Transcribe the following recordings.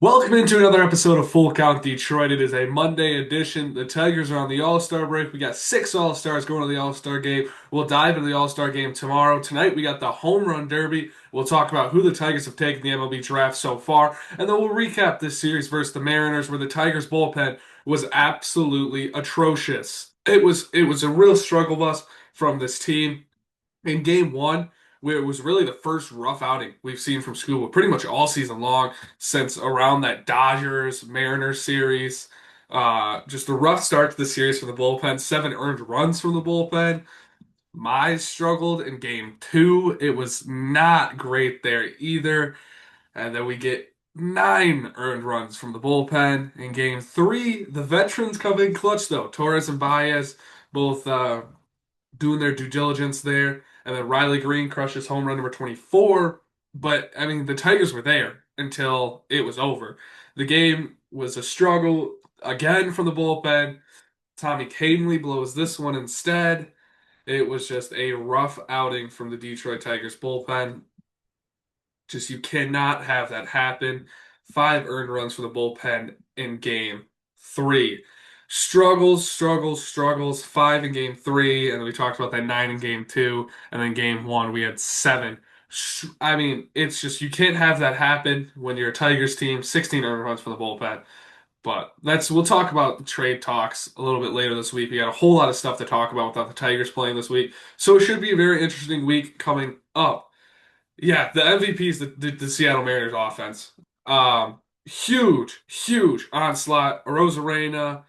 Welcome into another episode of Full Count Detroit. It is a Monday edition. The Tigers are on the All-Star break. We got six All-Stars going to the All-Star game. We'll dive into the All-Star game tomorrow. Tonight we got the Home Run Derby. We'll talk about who the Tigers have taken in the MLB draft so far, and then we'll recap this series versus the Mariners, where the Tigers bullpen was absolutely atrocious. It was a real struggle bus from this team in game one, where it was really the first rough outing we've seen from Scuba pretty much all season long since around that Dodgers Mariners series. Just a rough start to the series for the bullpen. Seven earned runs from the bullpen. Mize struggled in game two. It was not great there either. And then we get nine earned runs from the bullpen in game three. The veterans come in clutch though. Torres and Baez both doing their due diligence there. And then Riley Green crushes home run number 24. But, I mean, the Tigers were there until it was over. The game was a struggle again from the bullpen. Tommy Cadenley blows this one instead. It was just a rough outing from the Detroit Tigers bullpen. Just you cannot have that happen. Five earned runs for the bullpen in game three. Struggles, struggles, struggles. Five in game three, and then we talked about that nine in game two, and then game one we had seven. I mean, it's just you can't have that happen when you're a Tigers team. 16 earned runs for the bullpen. But that's we'll talk about the trade talks a little bit later this week. We got a whole lot of stuff to talk about without the Tigers playing this week. So it should be a very interesting week coming up. Yeah, the MVP is the Seattle Mariners offense. Huge, huge onslaught. Rosarena,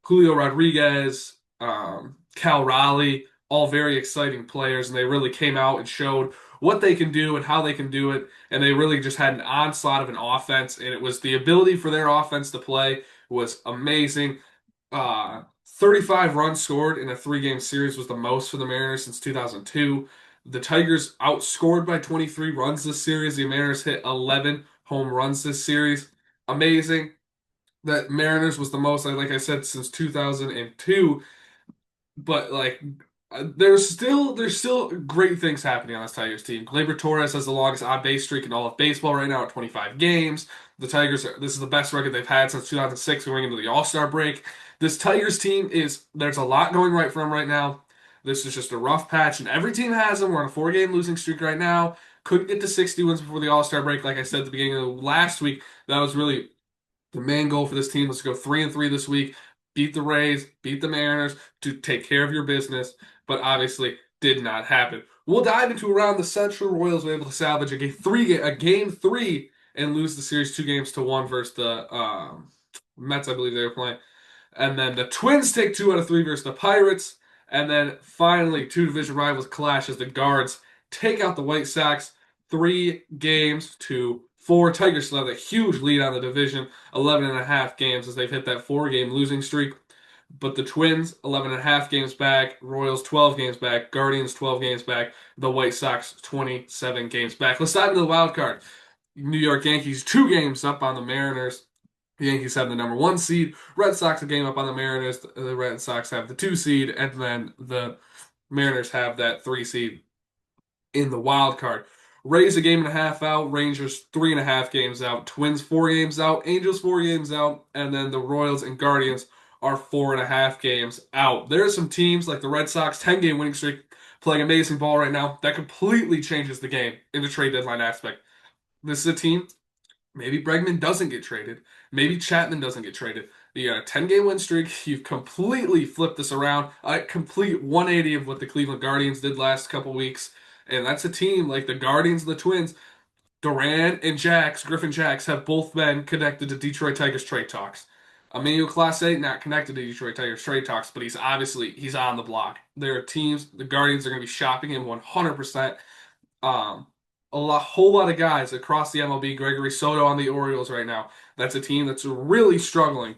Julio Rodriguez, Cal Raleigh, all very exciting players, and they really came out and showed what they can do and how they can do it. And they really just had an onslaught of an offense, and it was the ability for their offense to play was amazing. 35 runs scored in a three-game series was the most for the Mariners since 2002. The Tigers outscored by 23 runs this series. The Mariners hit 11 home runs this series. Amazing. That Mariners was the most, like I said, since 2002. But there's still great things happening on this Tigers team. Gleyber Torres has the longest odd base streak in all of baseball right now at 25 games. This is the best record they've had since 2006 going into the All-Star break. This Tigers team there's a lot going right for them right now. This is just a rough patch, and every team has them. We're on a four-game losing streak right now. Couldn't get to 60 wins before the All-Star break. Like I said at the beginning of last week, that was really the main goal for this team was to go 3-3 this week, beat the Rays, beat the Mariners, to take care of your business, but obviously did not happen. We'll dive into around the Central. Royals were able to salvage a game three and lose the series 2-1 versus the Mets, I believe they were playing. And then the Twins take 2 out of 3 versus the Pirates. And then finally, two division rivals clash as the Guards take out the White Sox 3-4. Tigers still have a huge lead on the division, 11 and a half games as they've hit that 4-game losing streak. But the Twins, 11 and a half games back. Royals, 12 games back. Guardians, 12 games back. The White Sox, 27 games back. Let's dive into the wild card. New York Yankees, 2 games up on the Mariners. The Yankees have the number 1 seed. Red Sox a game up on the Mariners. The Red Sox have the 2 seed. And then the Mariners have that 3 seed in the wild card. Rays a game and a half out, Rangers 3.5 games out, Twins 4 games out, Angels 4 games out, and then the Royals and Guardians are 4.5 games out. There are some teams like the Red Sox, 10-game winning streak, playing amazing ball right now. That completely changes the game in the trade deadline aspect. This is a team. Maybe Bregman doesn't get traded. Maybe Chapman doesn't get traded. You got a 10-game win streak. You've completely flipped this around. A complete 180 of what the Cleveland Guardians did last couple weeks. And that's a team like the Guardians and the Twins. Duran and Griffin Jax, have both been connected to Detroit Tigers trade talks. Emmanuel Clase, not connected to Detroit Tigers trade talks, but he's on the block. There are teams, the Guardians are going to be shopping him 100%. Um, whole lot of guys across the MLB. Gregory Soto on the Orioles right now. That's a team that's really struggling.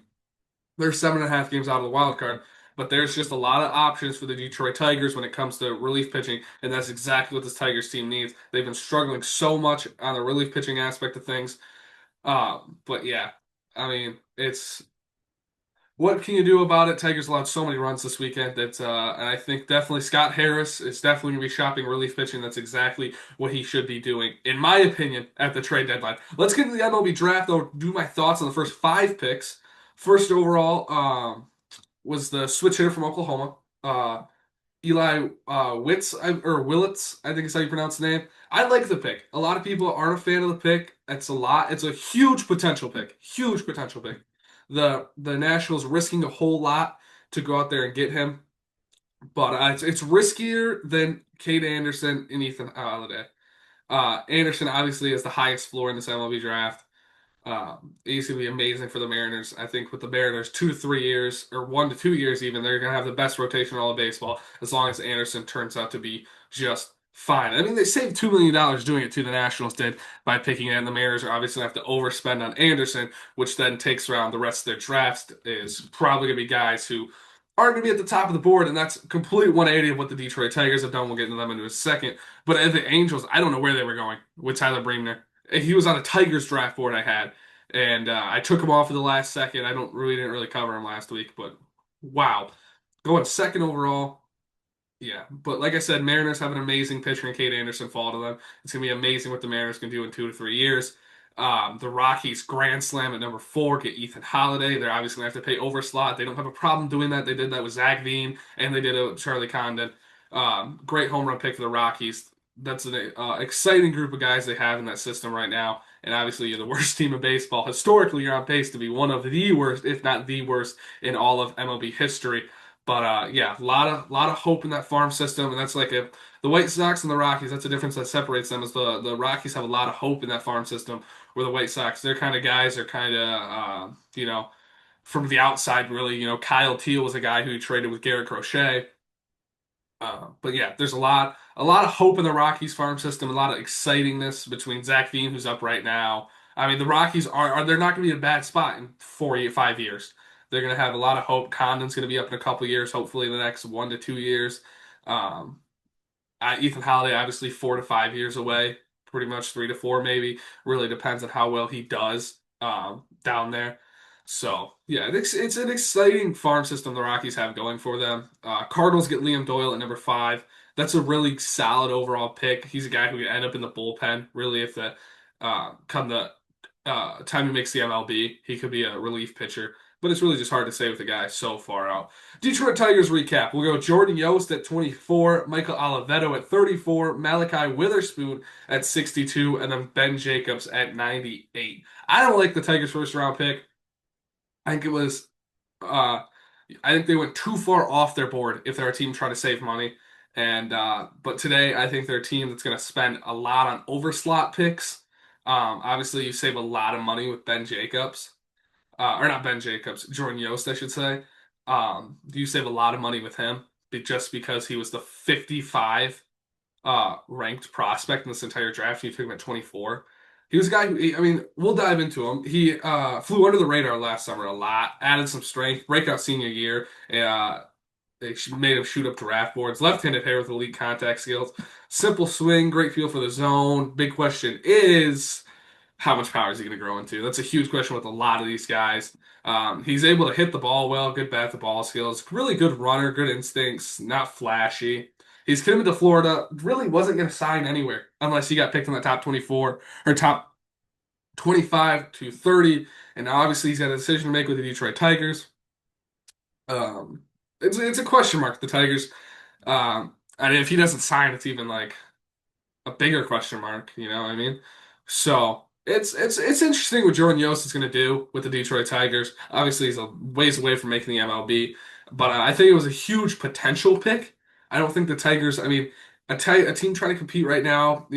They're 7.5 games out of the wild card, but there's just a lot of options for the Detroit Tigers when it comes to relief pitching, and that's exactly what this Tigers team needs. They've been struggling so much on the relief pitching aspect of things. But yeah, I mean, it's what can you do about it? Tigers allowed so many runs this weekend that, and I think definitely Scott Harris is definitely going to be shopping relief pitching. That's exactly what he should be doing, in my opinion, at the trade deadline. Let's get into the MLB draft. I'll do my thoughts on the first five picks. First overall, was the switch hitter from Oklahoma. Eli or Willits, I think is how you pronounce the name. I like the pick. A lot of people aren't a fan of the pick. It's a lot. It's a huge potential pick. Huge potential pick. The Nationals risking a whole lot to go out there and get him, but it's riskier than Cade Anderson and Ethan Holiday. Anderson obviously has the highest floor in this MLB draft. He's going to be amazing for the Mariners. I think with the Mariners, 2 to 3 years, or 1 to 2 years even, they're going to have the best rotation in all of baseball as long as Anderson turns out to be just fine. I mean, they saved $2 million doing it too, the Nationals did, by picking it, and the Mariners are obviously going to have to overspend on Anderson, which then takes around the rest of their draft, is probably going to be guys who aren't going to be at the top of the board, and that's complete 180 of what the Detroit Tigers have done. We'll get into them in a second. But at the Angels, I don't know where they were going with Tyler Bremer. He was on a Tigers draft board I had, and I took him off at the last second. I don't really didn't really cover him last week, but wow, going second overall. Yeah, but like I said, Mariners have an amazing pitcher in Cade Anderson fall to them. It's gonna be amazing what the Mariners can do in 2 to 3 years. The Rockies grand slam at number four, get Ethan Holiday. They're obviously gonna have to pay overslot. They don't have a problem doing that. They did that with Zach Veen, and they did it with Charlie Condon. Great home run pick for the Rockies. That's an exciting group of guys they have in that system right now. And obviously, you're the worst team in baseball. Historically, you're on pace to be one of the worst, if not the worst, in all of MLB history. But yeah, a lot of hope in that farm system, and that's like the White Sox and the Rockies. That's the difference that separates them. Is the Rockies have a lot of hope in that farm system, where the White Sox, their kind of guys are kind of from the outside really. Kyle Teal was a guy who traded with Garrett Crochet. But yeah, there's a lot of hope in the Rockies farm system, a lot of excitingness between Zach Veen, who's up right now. I mean, the Rockies are they're not going to be in a bad spot in 5 years. They're going to have a lot of hope. Condon's going to be up in a couple years, hopefully in the next 1 to 2 years. Um, Ethan Holiday, obviously 4 to 5 years away, pretty much 3 to 4 maybe. Really depends on how well he does down there. So yeah, it's an exciting farm system the Rockies have going for them. Cardinals get Liam Doyle at number five. That's a really solid overall pick. He's a guy who could end up in the bullpen. Really, if the come the time he makes the MLB, he could be a relief pitcher. But it's really just hard to say with the guy so far out. Detroit Tigers recap. We'll go Jordan Yost at 24, Michael Oliveto at 34, Malachi Witherspoon at 62, and then Ben Jacobs at 98. I don't like the Tigers' first round pick. I think it was uh I think they went too far off their board if they're a team trying to save money. And but today I think they're a team that's gonna spend a lot on overslot picks. Obviously you save a lot of money with Ben Jacobs. Or not Ben Jacobs, Jordan Yost, I should say. You save a lot of money with him just because he was the 55 ranked prospect in this entire draft. You took him at 24. He was a guy who, I mean, we'll dive into him. He flew under the radar last summer a lot, added some strength, breakout senior year. They made him shoot up draft boards. Left-handed hitter with elite contact skills. Simple swing, great feel for the zone. Big question is how much power is he going to grow into? That's a huge question with a lot of these guys. He's able to hit the ball well, good bat to ball skills, really good runner, good instincts, not flashy. He's coming to Florida, really wasn't going to sign anywhere unless he got picked in the top 24 or top 25 to 30. And now obviously he's got a decision to make with the Detroit Tigers. Um, it's a question mark, the Tigers. And if he doesn't sign, it's even like a bigger question mark, you know what I mean? So it's interesting what Jordan Yost is going to do with the Detroit Tigers. Obviously, he's a ways away from making the MLB, but I think it was a huge potential pick. I don't think the Tigers. I mean, a team trying to compete right now.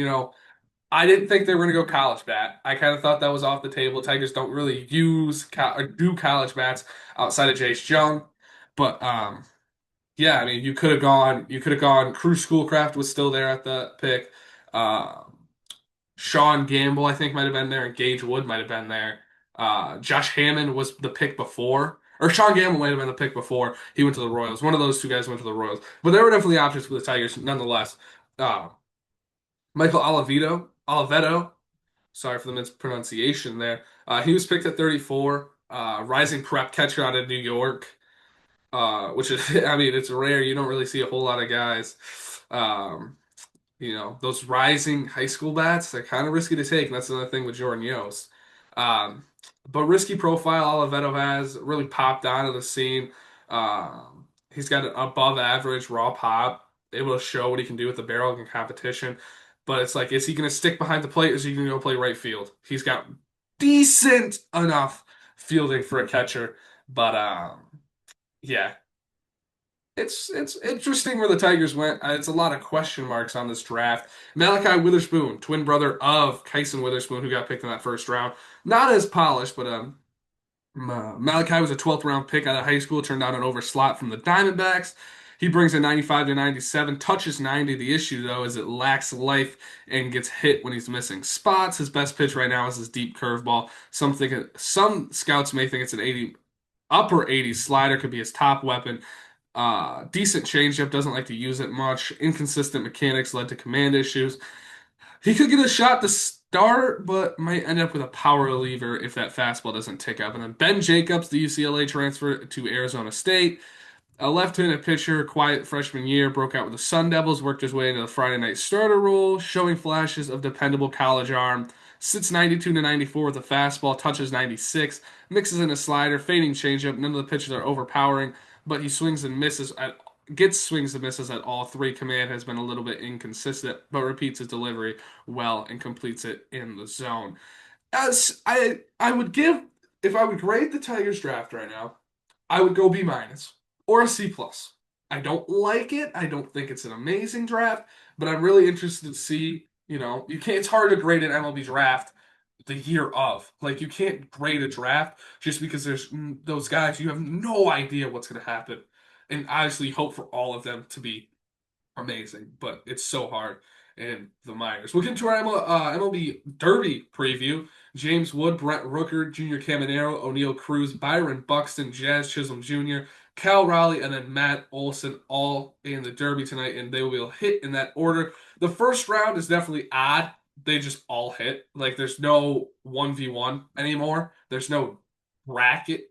I didn't think they were going to go college bat. I kind of thought that was off the table. Tigers don't really or do college bats outside of Jace Jung, but yeah, I mean, you could have gone. You could have gone. Cruz Schoolcraft was still there at the pick. Um, Sean Gamble, I think, might have been there, and Gage Wood might have been there. Josh Hammond was the pick before, or Sean Gamble might have been the pick before he went to the Royals. One of those two guys went to the Royals, but there were definitely options for the Tigers, nonetheless. Uh, Michael Oliveto, sorry for the mispronunciation there. He was picked at 34. rising prep catcher out of New York, which is, I mean, it's rare. You don't really see a whole lot of guys. Um, those rising high school bats, they're kind of risky to take, and that's another thing with Jordan Yost. Um, but risky profile Oliveto has really popped onto the scene. He's got an above average raw pop, able to show what he can do with the barrel in competition. But it's like, is he going to stick behind the plate or is he going to go play right field? He's got decent enough fielding for a catcher, but yeah, it's interesting where the Tigers went. It's a lot of question marks on this draft. Malachi Witherspoon, twin brother of Kyson Witherspoon, who got picked in that first round, not as polished, but Malachi was a 12th round pick out of high school, turned out an over slot from the Diamondbacks. He brings a 95 to 97, touches 90. The issue though is it lacks life and gets hit when he's missing spots. His best pitch right now is his deep curveball. Some scouts may think it's an 80 upper 80s slider could be his top weapon. Decent changeup, doesn't like to use it much. Inconsistent mechanics led to command issues. He could get a shot to start, but might end up with a power reliever if that fastball doesn't tick up. And then Ben Jacobs, the UCLA transfer to Arizona State, a left-handed pitcher, quiet freshman year, broke out with the Sun Devils, worked his way into the Friday night starter role, showing flashes of dependable college arm. Sits 92 to 94 with a fastball, touches 96, mixes in a slider, fading changeup. None of the pitches are overpowering, but he gets swings and misses at all three. Command has been a little bit inconsistent, but repeats his delivery well and completes it in the zone. As I would give if I would grade the Tigers draft right now, I would go B minus or a C plus. I don't like it. I don't think it's an amazing draft, but I'm really interested to see. You can't. It's hard to grade an MLB draft the year of. Like you can't grade a draft just because there's those guys. You have no idea what's going to happen, and obviously hope for all of them to be amazing, but it's so hard in the minors. We'll get into our MLB Derby preview. James Wood, Brent Rooker, Junior Caminero, O'Neill Cruz, Byron Buxton, Jazz Chisholm Jr., Cal Raleigh, and then Matt Olson all in the Derby tonight, and they will hit in that order. The first round is definitely odd. They just all hit. Like there's no 1v1 anymore. There's no bracket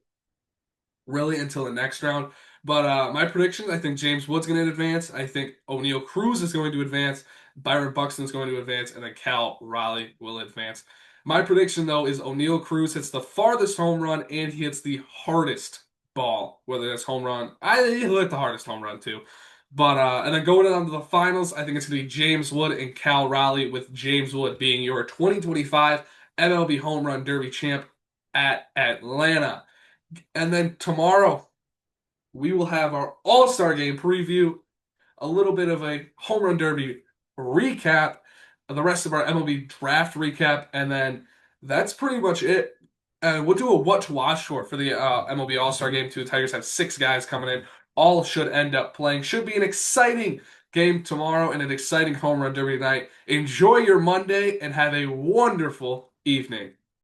really until the next round. But my predictions, I think James Wood's going to advance. I think O'Neill Cruz is going to advance. Byron Buxton is going to advance, and then Cal Raleigh will advance. My prediction, though, is O'Neill Cruz hits the farthest home run and he hits the hardest ball, whether that's home run. He'll hit the hardest home run, too. But and then going on to the finals, I think it's going to be James Wood and Cal Raleigh, with James Wood being your 2025 MLB Home Run Derby champ at Atlanta. And then tomorrow, we will have our All-Star Game preview, a little bit of a Home Run Derby recap, the rest of our MLB draft recap, and then that's pretty much it. And we'll do a what to watch for the MLB All-Star Game too. The Tigers have 6 guys coming in. All should end up playing. Should be an exciting game tomorrow and an exciting Home Run Derby tonight. Enjoy your Monday and have a wonderful evening.